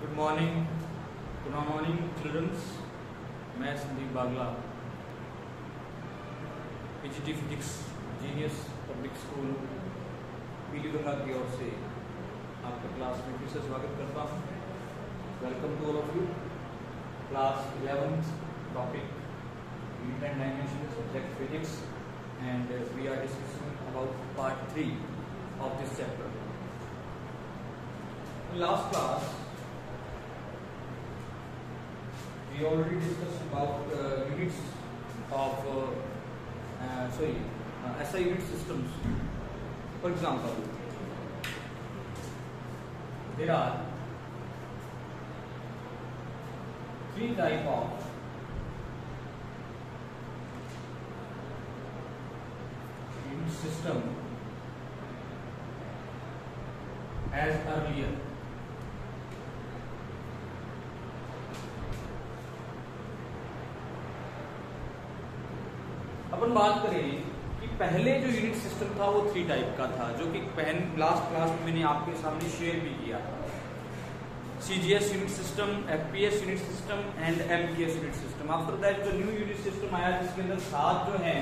Good morning childrens. मैं Sandeep Bagla, PGT physics Genius Public School Piliganga की ओर से आपका क्लास में फिर से स्वागत करता हूँ। Welcome to all of you. Class 11th topic unit and dimension subject physics and we are discussing about part 3 of this chapter. In last class we already discussed about units of SI unit systems. For example, there are three type of unit system as earlier. अपन बात करें कि पहले जो unit system था वो 3 type का था, जो कि लास्ट क्लास में मैंने आपके सामने शेयर भी किया था। CGS unit system, FPS unit system and MKS unit system. After that जो न्यू यूनिट सिस्टम आया जिसके अंदर 7 जो है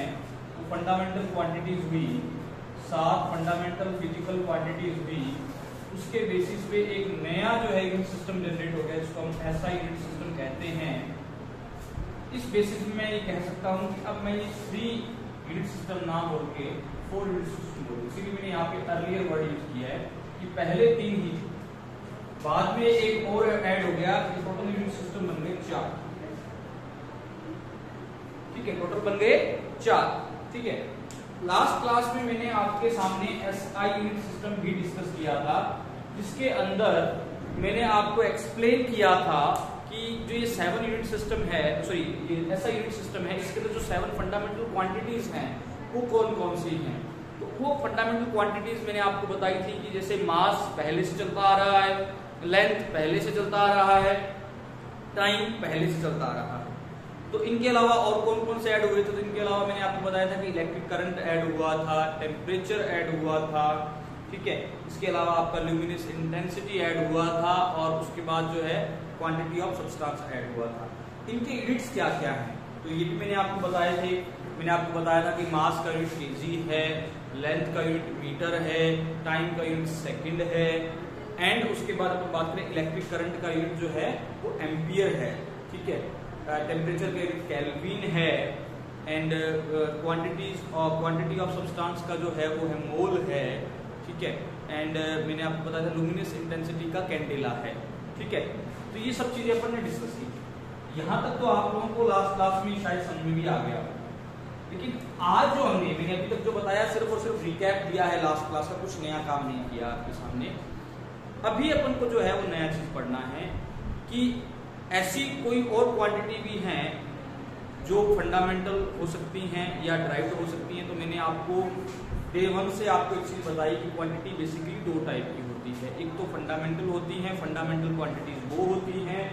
वो फंडामेंटल क्वांटिटीज हुई, 7 फंडामेंटल फिजिकल क्वांटिटीज हुई। उसके बेसिस पे एक नया जो है यूनिट सिस्टम जनरेट हो गया जिसको हम SI यूनिट सिस्टम कहते हैं। इस बेसिस में मैं ये कह सकता हूँ कि अब मैं ये 3 यूनिट सिस्टम ना बोल के 4 यूनिट सिस्टम बोलूँ। इसीलिए मैंने यहाँ पे अर्लियर वर्ड यूज किया है कि पहले 3 ही, बाद में एक और ऐड हो गया, टोटल यूनिट सिस्टम बन गए 4। ठीक है, टोटल बन गए 4। ठीक है, लास्ट क्लास में मैंने आपके सामने SI यूनिट सिस्टम भी डिस्कस किया था, जिसके अंदर मैंने आपको एक्सप्लेन किया था कि जो ये 7 यूनिट सिस्टम है, ये SI यूनिट सिस्टम है, इसके अंदर जो 7 फंडामेंटल क्वांटिटीज हैं वो कौन कौन सी हैं। तो वो फंडामेंटल क्वांटिटीज मैंने आपको बताई थी कि जैसे मास पहले से चलता आ रहा है, लेंथ पहले से चलता आ रहा है, टाइम पहले से चलता आ रहा है। तो इनके अलावा और कौन कौन से ऐड हुए थे? तो इनके अलावा मैंने आपको बताया था कि इलेक्ट्रिक करंट ऐड हुआ था, टेम्परेचर ऐड हुआ था। ठीक है, इसके अलावा आपका ल्यूमिनस इंटेंसिटी ऐड हुआ था और उसके बाद जो है क्वांटिटी ऑफ सब्सटेंस ऐड हुआ था। इनके यूनिट्स क्या क्या हैं तो ये भी मैंने आपको बताए थे। मैंने आपको बताया था कि मास का यूनिट केजी है, लेंथ का यूनिट मीटर है, टाइम का यूनिट सेकंड है, एंड उसके बाद अपन बात करें इलेक्ट्रिक करंट का यूनिट जो है वो एम्पियर है। ठीक है, टेम्परेचर का यूनिट केल्विन है, एंड क्वांटिटी ऑफ सब्सटेंस का जो है वो है मोल है। ठीक है, एंड मैंने आपको बताया था लुमिनस इंटेंसिटी का कैंडेला है। ठीक है, तो ये सब चीजें अपन ने डिस्कस की। यहाँ तक तो आप लोगों को लास्ट क्लास में शायद समझ में भी आ गया, लेकिन आज जो मैंने अभी तक जो बताया सिर्फ और सिर्फ रिकैप दिया है लास्ट क्लास का, कुछ नया काम नहीं किया आपके सामने। अभी अपन को जो है वो नया चीज पढ़ना है कि ऐसी कोई और क्वांटिटी भी हैं जो फंडामेंटल हो सकती हैं या ड्राइव्ड हो सकती हैं। तो मैंने आपको डे 1 से आपको एक चीज बताई कि क्वांटिटी बेसिकली 2 टाइप की होती है। एक तो फंडामेंटल होती हैं, फंडामेंटल क्वांटिटीज वो होती हैं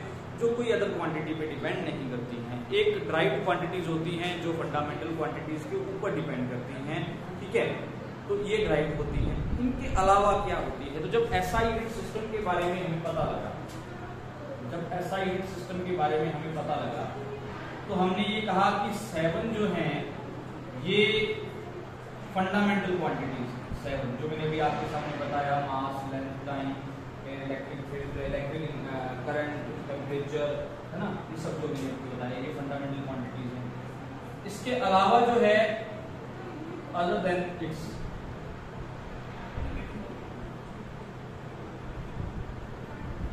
जो कोई अदर क्वांटिटी पे डिपेंड नहीं करती हैं। एक ड्राइव्ड क्वांटिटीज होती हैं जो फंडामेंटल क्वांटिटीज के ऊपर डिपेंड करती हैं। ठीक है, तो ये ड्राइव्ड होती हैं। इनके अलावा क्या होती है? तो जब SI यूनिट सिस्टम के बारे में हमें पता लगा, तो हमने ये कहा कि 7 जो हैं ये फंडामेंटल क्वांटिटीज, 7 जो मैंने भी आपके सामने बताया, mass, length, time, electric field, electric current, temperature, है ना, ये सब जो मैंने आपको बताया ये फंडामेंटल क्वांटिटीज हैं। इसके अलावा जो है अदर देन इट्स,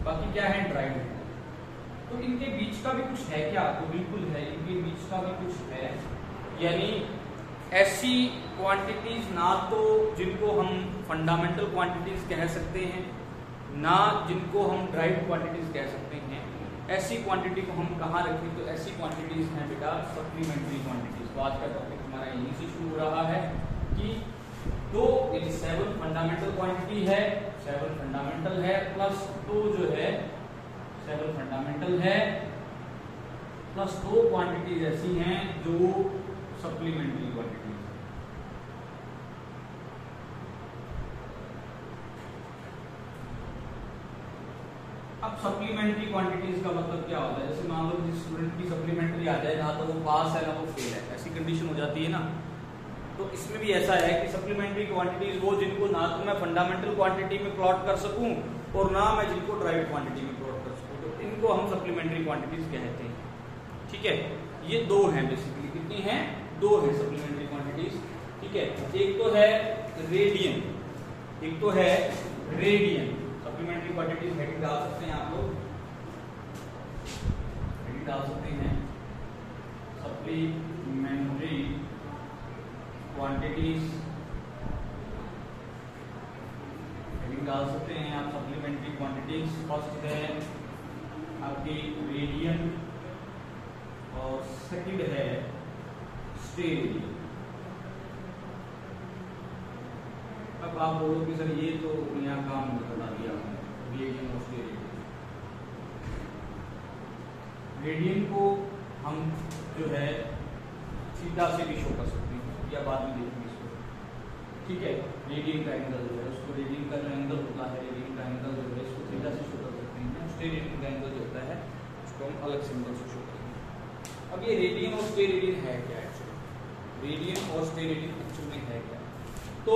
बाकी क्या है? ड्राइव्ड। तो इनके बीच का भी कुछ है क्या? तो बिल्कुल है, इनके बीच का भी कुछ है। यानी ऐसी क्वांटिटीज ना तो जिनको हम फंडामेंटल क्वांटिटीज कह सकते हैं, ना जिनको हम ड्राइव्ड क्वांटिटीज कह सकते हैं। ऐसी क्वांटिटी को हम कहाँ रखें? तो ऐसी क्वांटिटीज हैं बेटा सप्लीमेंट्री क्वांटिटीज। तो आज का टॉपिक हमारा यहीं से शुरू हो रहा है कि 7 फंडामेंटल क्वांटिटी है, 7 फंडामेंटल है, प्लस 2 जो है 7 फंडामेंटल है, प्लस 2 क्वांटिटीज ऐसी हैं जो सप्लीमेंट्री क्वांटिटीज। अब अब सप्लीमेंट्री क्वांटिटीज का मतलब क्या होता है? जैसे मान लो जिस स्टूडेंट की सप्लीमेंट्री आ जाए, ना तो वो पास है ना वो फेल है, ऐसी कंडीशन हो जाती है ना। तो इसमें भी ऐसा है कि सप्लीमेंट्री क्वांटिटीज वो जिनको ना तो मैं फंडामेंटल क्वांटिटी में प्लॉट कर सकूं और ना मैं जिनको ड्राइव क्वांटिटी में प्लॉट कर सकूं, तो इनको हम सप्लीमेंट्री क्वांटिटीज कहते हैं। ठीक है, ये दो हैं बेसिकली। कितनी हैं? दो हैं सप्लीमेंट्री क्वांटिटीज। ठीक है, एक तो है रेडियन, एक तो है रेडियन। सप्लीमेंट्री क्वांटिटीज हेडिंग डाल सकते हैं आप लोग, हेडिंग डाल सकते हैं सप्लीमेंट्री क्वांटिटीज, हेडिंग डाल सकते हैं आप सप्लीमेंट्री क्वांटिटीज। फर्स्ट है आपकी रेडियन और सेकंड है स्टेरेडियन। अब आप बोलो कि सर ये तो यहाँ काम बता दिया रेडियन और स्टेरेडियन। रेडियन को हम जो है थीटा से भी शो कर सकते हैं या बाद में देखेंगे इसको। ठीक है, रेडियन का एंगल जो है उसको, रेडियन का जो एंगल होता है, रेडियन का एंगल जो है इसको थीटा से शो कर सकते हैं। स्टेरेडियन का एंगल जो होता है उसको हम अलग सिंबल से शो करेंगे। अब ये रेडियन और स्टेरेडियन है क्या एक्चुअली? रेडियन और स्टेरेडियन एक्चुअल में है क्या? तो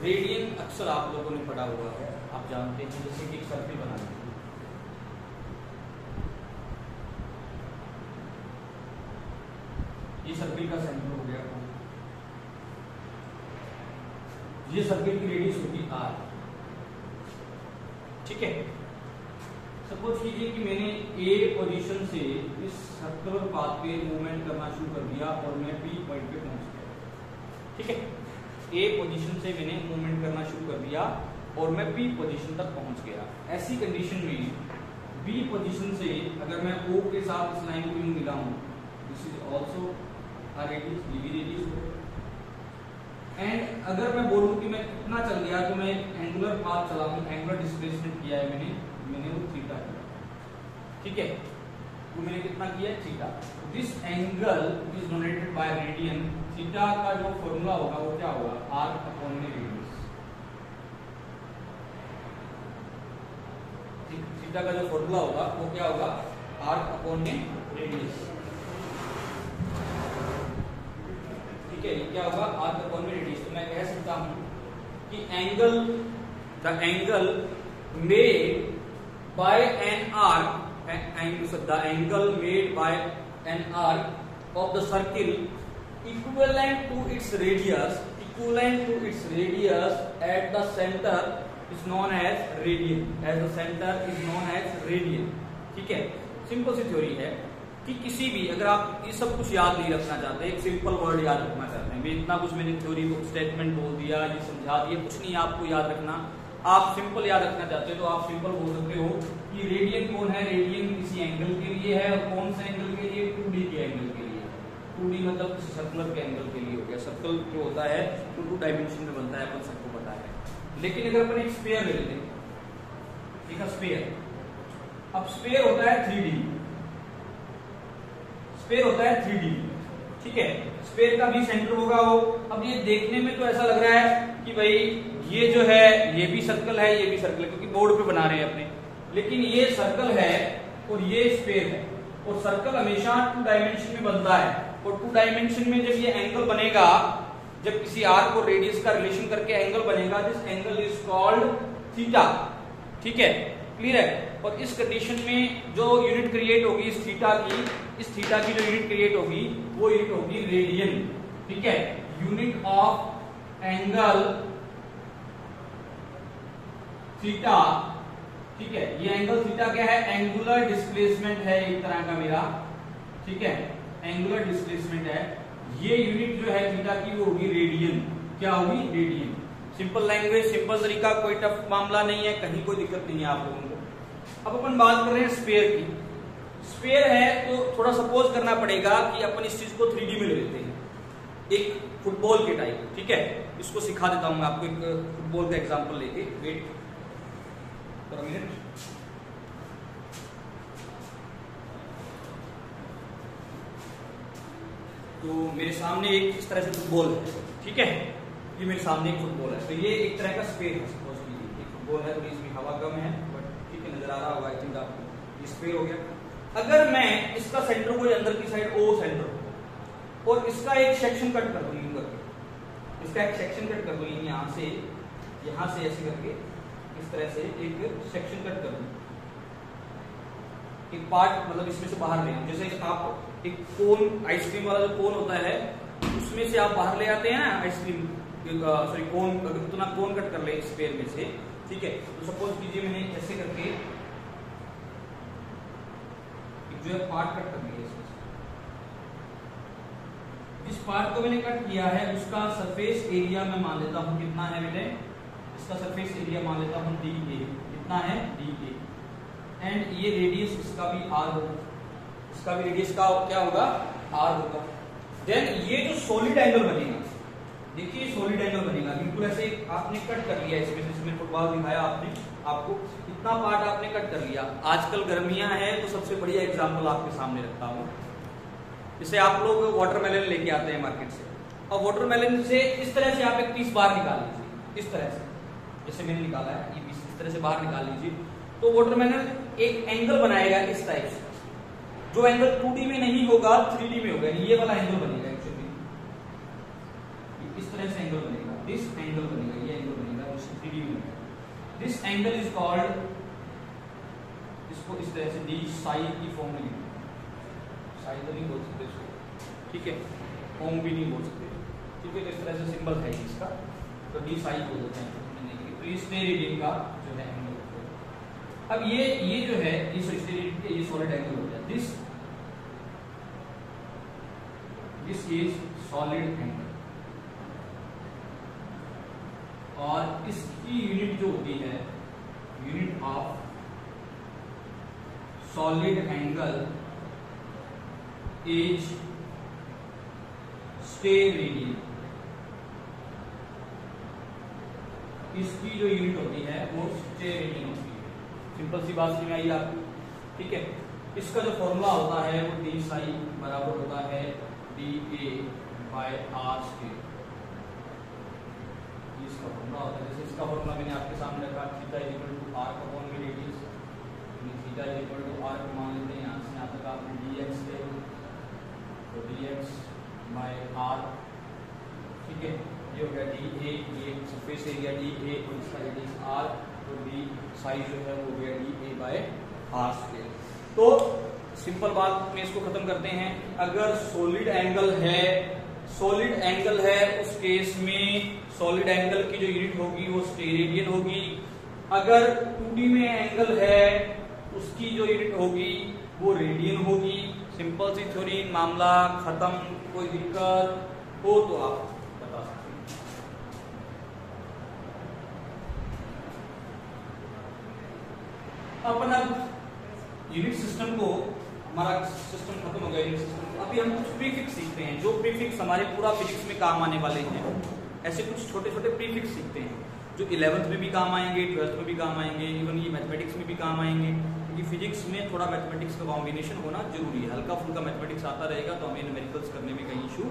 रेडियन अक्सर आप लोगों ने पढ़ा हुआ है, आप जानते हैं, जैसे कि एक सर्कल बनाना है। ये सर्कल का सेंटर हो गया, ये सर्कल की रेडियस होगी r। ठीक है, सपोज कीजिए कि मैंने A पोजीशन से इस सर्कुलर पाथ पे मूवमेंट करना शुरू कर दिया और मैं P पॉइंट पे पहुंच गया। ठीक है, A पोजीशन से मैंने मूवमेंट करना शुरू कर दिया और मैं B पोजीशन तक पहुंच गया। ऐसी कंडीशन में B पोजीशन से अगर मैं O के साथ इस लाइन को यूं मिला हूं, this is also a radius, ये भी रेडियस है। एंड अगर मैं बोलूं कि मैं कितना चल गया, तो मैं एंगुलर पाथ चला हूं, एंगुलर डिस्प्लेसमेंट किया है मैंने वो थीटा किया। ठीक है, तो मैंने कितना किया? Theta. This angle is donated bye radian. Theta का जो फॉर्मूला होगा वो क्या होगा? आर्क अपॉन में रेडियस। थीटा का जो फॉर्मूला होगा वो क्या होगा? आर्क अपॉन में रेडियस। ठीक है, ये क्या होगा? आर्क अपॉन में रेडियस। तो मैं कह सकता हूं कि angle, the angle made by an arc, the angle made by an arc of the circle equivalent to its radius at the center is known as radian, as the center is known as radian। ठीक है, simple सी theory है कि किसी भी, अगर आप ये सब कुछ याद नहीं रखना चाहते, एक सिंपल वर्ड याद रखना चाहते हैं, इतना कुछ मैंने थ्योरी स्टेटमेंट बोल दिया, ये समझा दिया, कुछ नहीं आपको याद रखना। आप सिंपल याद रखना चाहते हो तो आप सिंपल बोल सकते हो कि रेडियन कौन है? रेडियन किसी एंगल के लिए है, और कौन से एंगल के लिए? 2D के एंगल के लिए। 2D मतलब किसी सर्कुलर के एंगल के लिए हो गया। सर्कल जो होता है तो 2 डायमेंशन में बनता है, अपन सबको पता है। लेकिन अगर अपन एक स्फीयर ले लेते हैं, ठीक है, स्फीयर, अब स्फीयर होता है 3D, स्फीयर होता है 3D। ठीक है, स्फीयर का भी सेंटर होगा वो। अब ये देखने में तो ऐसा लग रहा है कि भाई ये जो है ये भी सर्कल है, ये भी सर्कल है, क्योंकि बोर्ड पे बना रहे हैं अपने, लेकिन ये सर्कल है और ये स्फीयर है, और सर्कल हमेशा 2 डायमेंशन में बनता है। और 2 डायमेंशन में जब ये एंगल बनेगा, जब किसी आर्क और रेडियस का रिलेशन करके एंगल बनेगा, this angle is called theta. ठीक है, क्लियर है? और इस कंडीशन में जो यूनिट क्रिएट होगी इस थीटा की जो यूनिट क्रिएट होगी वो यूनिट होगी रेडियन। ठीक है, यूनिट ऑफ एंगल थीटा। ठीक है, ये एंगल थीटा क्या है? एंगुलर डिस्प्लेसमेंट है एक तरह का मेरा। ठीक है, एंगुलर डिस्प्लेसमेंट है। ये यूनिट जो है थीटा की वो होगी रेडियन। क्या होगी? रेडियन। सिंपल लैंग्वेज, सिंपल तरीका, कोई टफ मामला नहीं है, कहीं कोई दिक्कत नहीं है आप लोगों को। अब अपन बात कर रहे हैं स्फीयर की। स्फीयर है तो थोड़ा सपोज करना पड़ेगा कि अपन इस चीज को 3D में ले लेते हैं, एक फुटबॉल के टाइप। ठीक है, इसको सिखा देता हूं मैं आपको एक फुटबॉल का एग्जांपल लेके। Wait for a minute. तो मेरे सामने एक इस तरह से फुटबॉल है। ठीक है, ये मेरे सामने एक फुटबॉल है, तो ये एक तरह का स्फीयर है। सपोज कीजिए एक फुटबॉल है, थोड़ी इसमें हवा कम है, बट ठीक है, नजर आ रहा होगा आई थिंक आपको, स्फीयर हो गया। अगर मैं इसका सेंटर को अंदर की साइड ओ सेंटर और इसका एक सेक्शन कट कर दूं यूं करके, इसका एक सेक्शन कट कर दूं यहां से ऐसे करके इस तरह से एक सेक्शन कट कर दूं, एक पार्ट मतलब इसमें से बाहर ले आऊं। जैसे आप एक कोन, आइसक्रीम वाला जो कोन होता है उसमें से आप बाहर ले आते हैं ना आइसक्रीम, सॉरी कोन, अगर इतना कोन कट कर ले स्फीयर में से, ठीक है। तो सपोज कीजिए मैंने ऐसे करके जो है पार्ट कट कर लिया इसमें से। जिस पार्ट को मैंने कट किया है उसका सरफेस एरिया मैं मान लेता हूं कितना है बेटे, इसका सरफेस एरिया मान लेता हूं डी ए, कितना है डी ए, एंड ये रेडियस इसका भी आर होगा, इसका भी रेडियस का क्या होगा आर होगा। देन ये जो सॉलिड एंगल बनेगा, देखिए सॉलिड एंगल बनेगा बिल्कुल ऐसे, आपने कट कर लिया इसमें, जिसमें फुटबॉल दिखाया आपने आपको, इतना पार्ट आपने कट कर लिया। आजकल गर्मियां हैं तो सबसे बढ़िया एग्जांपल आपके सामने रखता हूं। जैसे आप लोग वाटरमेलन लेके आते हैं मार्केट से, और वाटरमेलन से इस तरह से आप एक पीस बाहर निकाल लीजिए, इस तरह से जैसे मैंने निकाला है ये पीस इस तरह से बाहर निकाल लीजिए, तो वाटरमेलन एक एंगल बनाएगा इस टाइप से, जो एंगल 2D में नहीं होगा 3D में होगा, ये वाला एंगल बनेगा एक्चुअली, इस तरह से एंगल बनेगा, दिस एंगल बनेगा, ये एंगल बनेगा जो 3D में होगा। दिस एंगल इज कॉल्ड, इसको इस तरह से डी साई की फॉर्म में लिखो, साई तो नहीं बोल सकते इसको, ठीक है, फॉर्म भी नहीं बोल सकते, ठीक है। तो इस तरह से सिंबल है इसका, तो डी साई बोल देते हैं, तो ये स्टेरेडियन का जो है एंगल। अब ये जो है ये स्टेरेडियन, ये सॉलिड एंगल हो गया, दिस इज सॉलिड एंगल, और इसकी यूनिट जो होती है, unit of solid angle is steradian, इसकी जो यूनिट होती है वो स्टेरेडियन होती है। सिंपल सी बात समझ आई आपको, ठीक है। इसका जो फॉर्मूला होता है वो डी साई बराबर होता है D A by R square, इसका फॉर्मूला होता है। जैसे इसका फॉर्मूला मैंने आपके सामने रखा, theta is equal to R upon में radius, theta is equal to R मान लेते हैं, यहाँ से यहाँ तक आपने dx ले, तो dx बाय आर, ठीक है। ये हो गया डी ए, ये सरफेस एरिया डी ए और इसका रेडियस आर, तो डी साइज जो है वो हो गया D A by R square. तो सिंपल बात में इसको खत्म करते हैं, अगर सॉलिड एंगल है उस केस में सॉलिड एंगल की जो यूनिट होगी वो स्टेरेडियन होगी। अगर 2D में एंगल है उसकी जो यूनिट होगी वो रेडियन होगी। सिंपल सी थ्योरी, मामला खत्म। कोई दिक्कत हो तो आप बता सकते हैं। अपना यूनिट सिस्टम को, हमारा सिस्टम खत्म हो गया यूनिट सिस्टम। अभी हम कुछ प्रीफिक्स सीखते हैं, जो प्रीफिक्स हमारे पूरा फिजिक्स में काम आने वाले हैं। ऐसे कुछ छोटे छोटे प्रीफिक्स सीखते हैं जो 11th में भी काम आएंगे, 12th में भी काम आएंगे, इवन ये मैथमेटिक्स में भी काम आएंगे, क्योंकि फिजिक्स में थोड़ा मैथमेटिक्स का कॉम्बिनेशन होना जरूरी है। हल्का फुल्का मैथमेटिक्स आता रहेगा तो हमें न्यूमेरिकल्स करने में कहीं इशू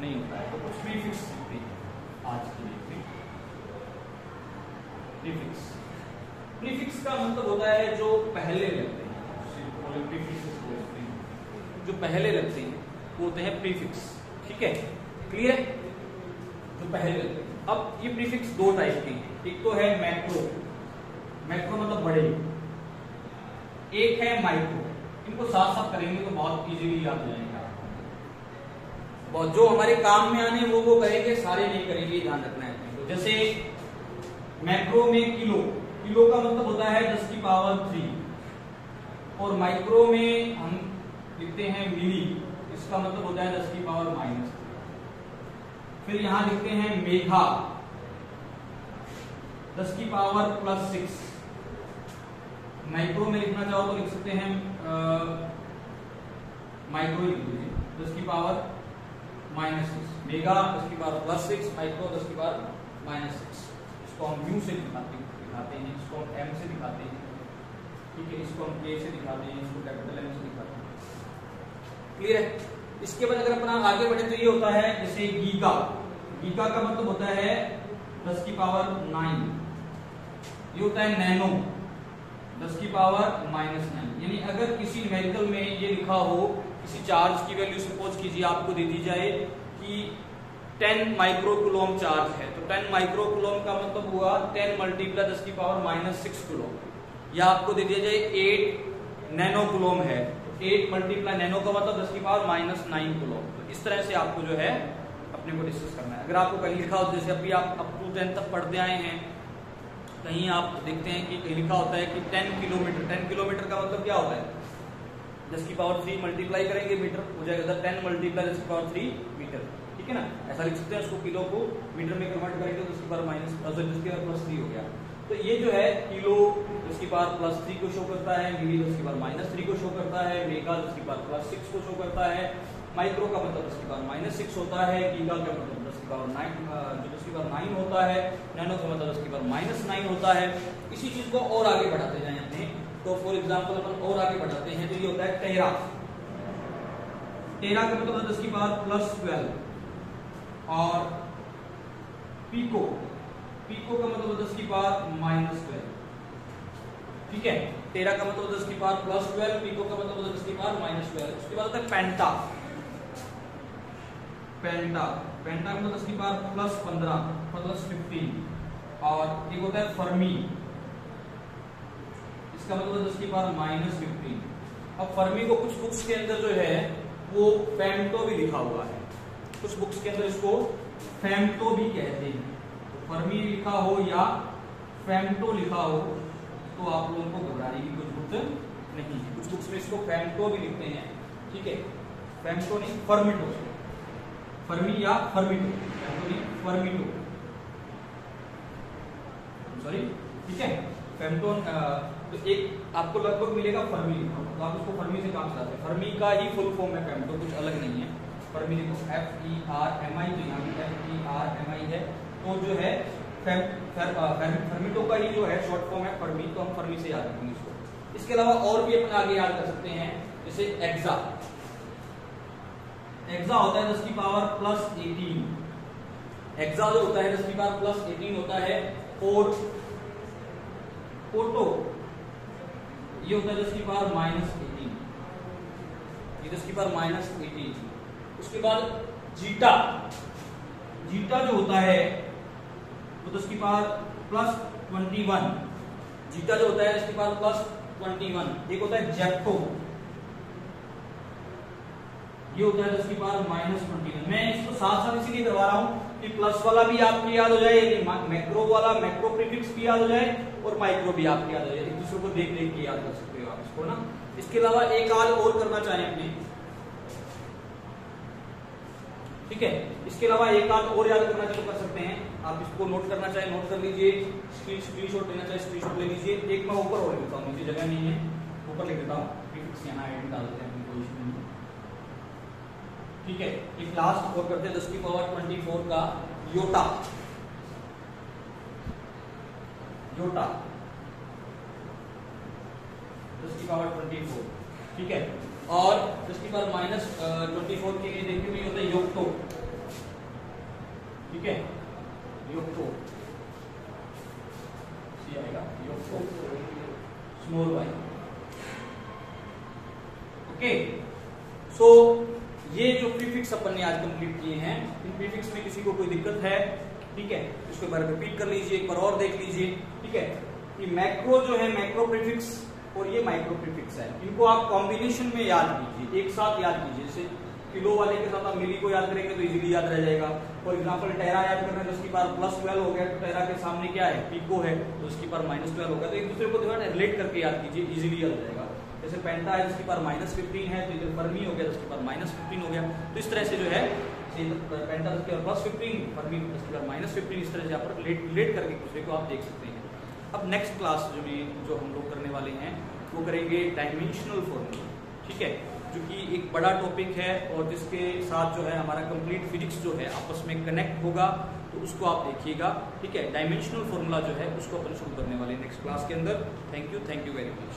नहीं होता है। तो कुछ प्रीफिक्स सीखते हैं आज के लिए। प्रीफिक्स का मतलब होता है जो पहले लगते हैं, जो पहले लगते हैं वो होते हैं प्रीफिक्स, ठीक है, क्लियर। जो पहले लगते हैं। अब ये प्रीफिक्स दो टाइप के हैं, एक तो है मैक्रो, मैक्रो मतलब बड़े, एक है माइक्रो। इनको साथ साथ करेंगे तो बहुत इजीली याद हो जाएगा। बहुत जो हमारे काम में आने वो करेंगे, सारे नहीं करेंगे, ध्यान रखना है। तो जैसे मैक्रो में किलो, किलो का मतलब होता है 10 की पावर 3, और माइक्रो में हम लिखते हैं मिली, इसका मतलब होता है 10 की पावर -। फिर यहां लिखते हैं मेघा, 10 की पावर +6। माइक्रो में लिखना चाहो तो लिख सकते हैं माइक्रो लिख दीजिए 10 की पावर -6, मेगा 10 की पावर +6, माइक्रो 10 की पावर -6। इसको हम यू से दिखाते हैं, इसको हम एम से दिखाते हैं, ठीक है, इसको हम ए से दिखाते हैं, इसको कैपिटल एम से दिखाते हैं, क्लियर है। इसके बाद अगर अपना आगे बढ़े तो ये होता है जैसे गीगा, गीगा का मतलब होता है 10 की पावर 9। ये होता है नैनो, 10 की पावर -9। यानी अगर किसी न्यूमेरिकल में ये लिखा हो, किसी चार्ज की वैल्यू सपोज कीजिए आपको दे दी जाए कि 10 माइक्रोकूलम चार्ज है, तो 10 माइक्रोकूलम का मतलब हुआ 10 मल्टीप्लाई 10 की पावर -6 कूलम, या आपको दे दिया जाए 8 नैनोकूलम है, 8 मल्टीप्लाई नैनो का मतलब 10 की पावर -9 कूलम। तो इस तरह से आपको जो है अपने को डिस्कस करना है। अगर आपको कहीं लिखा हो, जैसे अभी आप अप टू 10 तक पढ़ते आए हैं, कहीं आप देखते हैं कि कहीं लिखा होता है कि 10 किलोमीटर, 10 किलोमीटर का मतलब क्या होता है, 10 की पावर 3 मल्टीप्लाई करेंगे मीटर हो जाएगा 10 मल्टीप्लाई 10 की पावर 3 मीटर, ठीक है ना। ऐसा लिख सकते हैं, उसको किलो को मीटर में कन्वर्ट करेंगे तो 10 की पावर +3 हो गया। तो ये जो है किलो 10 की पावर +3 को शो करता है, मिली 10 की पावर -3 को शो करता है, मेगा 10 की पावर +6 को शो करता है, माइक्रो का मतलब 10 की पावर -6 होता है, गीगा का मतलब 10 की पावर 9 होता है, नैनो का मतलब 10 की पावर -9 होता है। इसी चीज को और आगे बढ़ाते जाएं अपने, तो फॉर एग्जांपल अपन और आगे बढ़ाते हैं तो ये होता है टेरा। टेरा का मतलब 10 की पावर +12, और पीको, पीको का मतलब 10 की पावर -12, ठीक है। टेरा का मतलब 10 की पावर +12, पीको का मतलब 10 की पावर -12। उसके बाद होता है पेंटा, पेंटा, पेंटा का मतलब 10 की पावर +15 +15, और एक होता है फर्मी, इसका मतलब 10 की पावर -15। अब फर्मी को कुछ बुक्स के अंदर जो है वो फेम्टो भी लिखा हुआ है, कुछ बुक्स के अंदर इसको फेम्टो भी कहते हैं। फर्मी लिखा हो या फेम्टो लिखा हो तो आप लोगों को घबराने की कुछ बुक्स नहीं है, कुछ बुक्स में इसको फेम्टो भी लिखते हैं, ठीक है। फेम्टो नहीं, फर्मिटो, फर्मी या फर्मिटो, फेम्टो नहीं फर्मिटो, सॉरी, ठीक है। फेम्टो तो एक आपको लगभग मिलेगा फर्मी लिखा हो, तो आप उसको फर्मी से काम चलाते हैं। फर्मी का ही फुल फॉर्म है फेम्टो, कुछ अलग नहीं है। फर्मी लिखो FERMI, तो यहाँ भी FERMI है, तो जो है फर्मिटो का ही जो है शॉर्ट फॉर्म है फर्मी, तो हम फर्मी से याद रखेंगे इसको। इसके अलावा और भी अपन आगे याद कर सकते हैं, जैसे एक्सा, एक्सा होता है 10 की पावर +18, एक्सा जो होता है 10 की पावर +18 होता है। और ओटो ये होता है 10 की पावर -18, ये 10 की पावर -18। उसके बाद जीटा, जीटा जो होता है वो 10 की पावर +21, जीटा जो होता है 10 की पावर +21। एक होता है जेप्टो, ये होता है 10 की पावर -21। मैं इसको साथ साथ इसीलिए करवा रहा हूं कि प्लस वाला भी आपको याद हो जाए, मैक्रो वाला मैक्रो प्रीफिक्स भी याद हो जाए, और माइक्रो भी आपको याद हो जाए। एक दूसरे को देख देख के याद कर सकते हो आप इसको ना। इसके अलावा एक आध और करना चाहें अपने, ठीक है। इसके अलावा एक आध और याद करना चाहे तो कर सकते हैं, आप इसको नोट करना चाहे नोट कर लीजिए, स्क्रीनशॉट लेना चाहे स्क्रीनशॉट ले लीजिए। एक मैं ऊपर और लिखता हूँ, नीचे जगह नहीं है, ऊपर लिख देता हूँ, प्रीफिक्स यहाँ ऐड डाल देते हैं, कोई इशू नहीं, ठीक है। एक लास्ट और करते हैं 10 की पावर 24 का योटा, योटा 10 की पावर 24, ठीक है। और 10 की पावर -24 के लिए देखिए ये होता है योक्टो, ठीक है, योक्टो सी आएगा, योक्टो स्मॉल y, ओके। सो ये जो प्रीफिक्स अपन ने आज कंप्लीट किए हैं, इन प्रीफिक्स में किसी को कोई दिक्कत है, ठीक है, इसको एक बार रिपीट कर लीजिए, एक बार और देख लीजिए, ठीक है। कि मैक्रो जो है मैक्रो प्रीफिक्स और ये माइक्रो प्रीफिक्स है, इनको आप कॉम्बिनेशन में याद कीजिए, एक साथ याद कीजिए। जैसे किलो वाले के साथ आप मिली को याद करेंगे तो इजीली याद रह जाएगा। फॉर एग्जांपल टेरा याद करना है तो उसकी पावर +12 हो गया, तो टेरा के सामने क्या है, पीको है, तो उसकी पावर -12 हो गया। तो एक दूसरे को रिलेट करके याद कीजिए, इजीली याद रहेगा। जैसे पेंटा है जिसकी पावर -15 है, तो इधर फर्मी हो गया, जिसकी पावर -15 हो गया। तो इस तरह से जो है पेंटा जिसकी पावर +15, फर्मी जिसकी पावर -15, इस तरह से यहाँ पर रिलेट करके एक दूसरे को आप देख सकते हैं। अब नेक्स्ट क्लास जो हम लोग करने वाले हैं वो करेंगे डायमेंशनल फॉर्मूला, ठीक है, जो कि एक बड़ा टॉपिक है और जिसके साथ जो है हमारा कंप्लीट फिजिक्स जो है आपस में कनेक्ट होगा, तो उसको आप देखिएगा, ठीक है। डायमेंशनल फॉर्मूला जो है उसको अपन शुरू करने वाले नेक्स्ट क्लास के अंदर। Thank you very much.